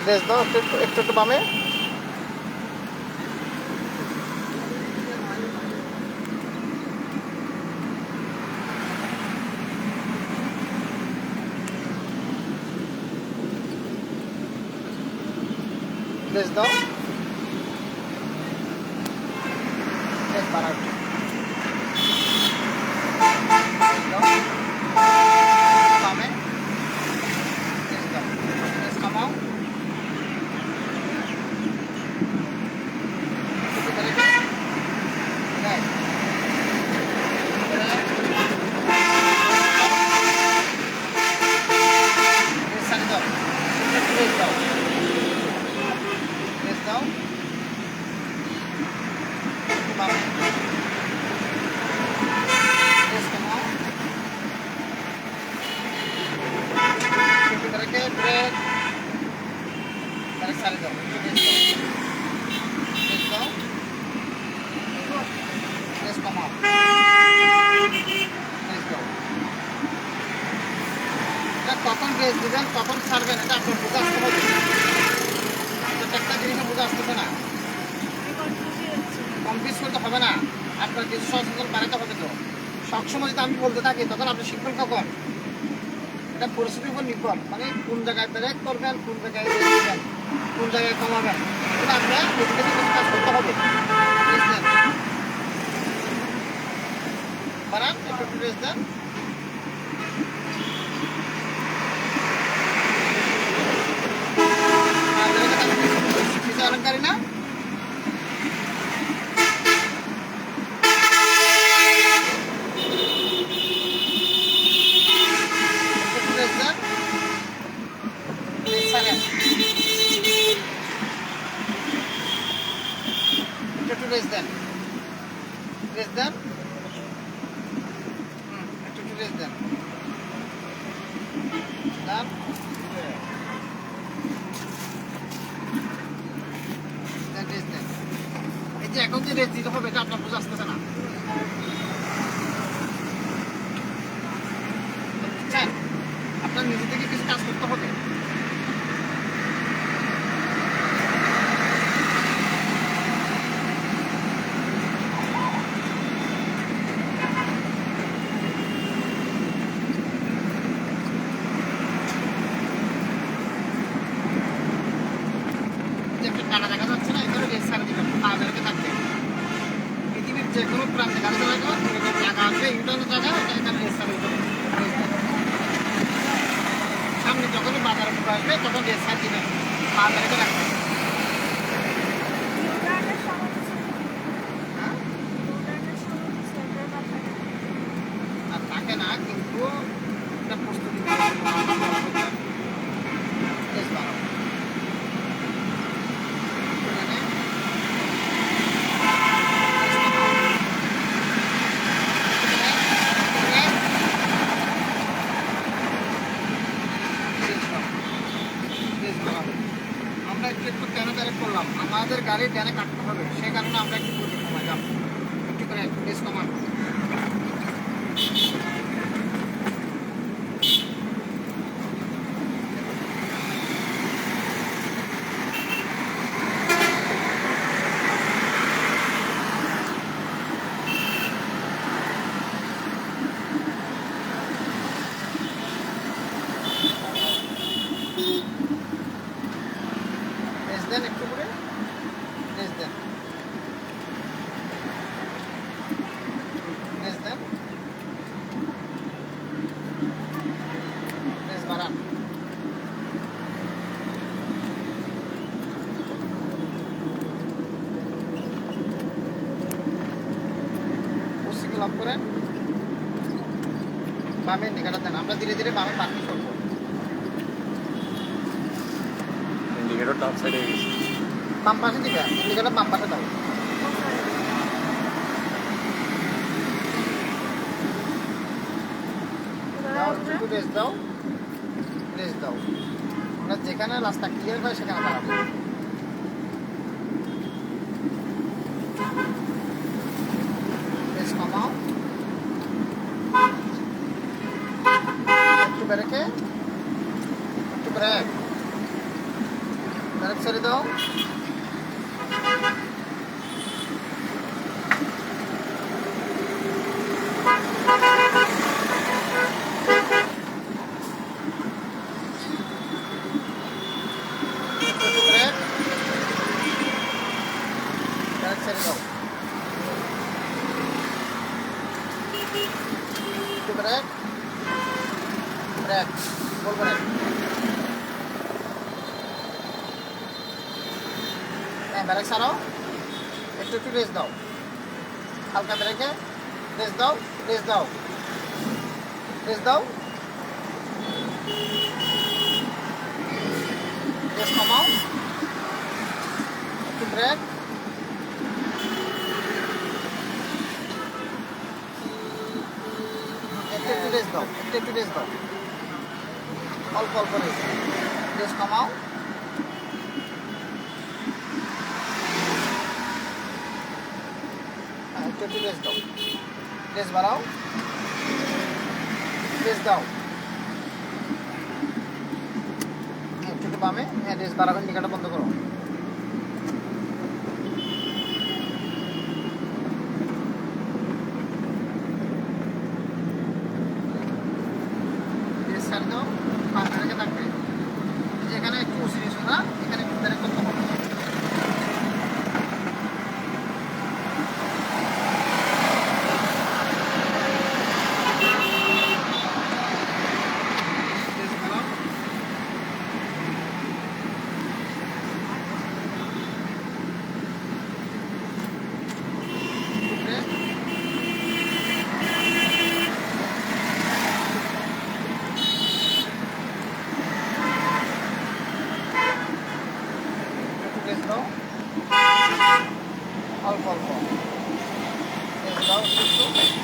Race দাও একটু একটু একটু একটু বামে। রেস দাও, রেস বাড়াও একটু। রেস দাও, বামে, রেস দাও, রেস কমাও, একটু ব্রেক, ব্রেক, ব্রেক, রেস ছাড়ে দাও, একটু রেস দাও, রেস দাও, একটু বামে, রেস কমাও, একটু ব্রেকে, ব্রেক, ব্রেক ছাড়ে দাও, একটু রেস দাও, রেস কমাও, রেস দাও। এটা কখন রেস দিবেন কখন ছাড়বেন এটা আপনার বুঝে আসতে হবে। একটা জিনিস বুঝে আসতেছে না, কনফিউজ করতে হবে না, আপনার কিছু সচেতন বাড়াতে হবে। তো সবসময় যদি আমি বলতে থাকি তখন আপনি শিখবেন কখন? এটা পরিস্থিতির উপর নির্ভর, মানে কোন জায়গায় ব্রেক করবেন, কোন জায়গায় রেস দিবেন, কোন জায়গায় কমাবেন, এটা আপনার নিজে থেকে কিছু কাজ করতে হবে। রেস দেন, বাড়ান, একটু রেস দেন। অলঙ্কারী না, একটু রেস দেন, রেস ছাড়েন, একটু রেস দেন, রেস দেন, একটু রেস দেন, দেন, রেস দেন। এই যে এখন যে রেস দিতে হবে এটা আপনার বুঝে আসতেছে না, বুঝছেন? আপনার নিজে থেকে কিছু কাজ করতে হবে। যে একটা কাটা দেখা যাচ্ছে না, এখানে রেস ছাড়া দিবেন, পা বেরোতে থাকবে। পৃথিবীর যে কোনো প্রান্তে গাড়ি চালানো এরকম জায়গা আছে, ইউটার্নের জায়গা, এটা এখানে রেস ছাড়া দিতে হবে। সামনে যখনই বাজারে মুখ আসবে তখন রেস ছাড় দিবেন, পা বেরোতে রাখবেন। হ্যাঁ, আর থাকে না, কিন্তু এটা প্রস্তুতি রেস বাড়াও। আমরা একটু একটু কেন ব্যারেক করলাম, আমাদের গাড়ি ড্যানে কাটতে হবে, সেই কারণে আমরা একটু গতি কমাই যাব, একটু করে রেস কমান। রেস দেন, একটু করে রেস দেন, রেস দেন, রেস বাড়ান, ওসিকে লক করেন, বামে ইন্ডিকেটার দেন। আমরা ধীরে ধীরে বামে পার্কিং করবো। ইন্ডিকেটর ডান সাইডে গেছে। বাম পাশে দিবে, ইন্ডিকেটার বাম পাশে দাও। দাও, একটু রেস দাও, রেস দাও। আমরা যেখানে রাস্তা ক্লিয়ার হয় সেখানে দাঁড়াবো। রেস কমাও, একটু ব্রেকে, একটু ব্রেক, ব্রেক ছেড়ে দাও। ব্রেক, ব্রেক ছেড়ে দাও। ব্রেক, ব্রেক, ফুল ব্রেক। হ্যাঁ, ব্রেক ছাড়াও, একটু একটু রেস দাও, হালকা ব্রেকে রেস দাও, রেস দাও, রেস দাও, রেস কমাও, একটু ব্রেক, একটু একটু রেস দাও, একটু একটু রেস দাও, অল্প অল্প রেস, রেস কমাও, একটু একটু রেস দাও, রেস বাড়াও, রেস দাও, একটু একটু বামে, হ্যাঁ রেস বাড়াবেন, টিকাটা বন্ধ করো। রেস ছাড় দাও, পাঁচ রেখে থাকবে, যেখানে একটু উঁচু নিচু না, এখানে একটু ব্রেক করতে হবে। রেস বাড়াও, ব্রেক, একটু রেস দাও, অল্প অল্প রেস দাও, একটু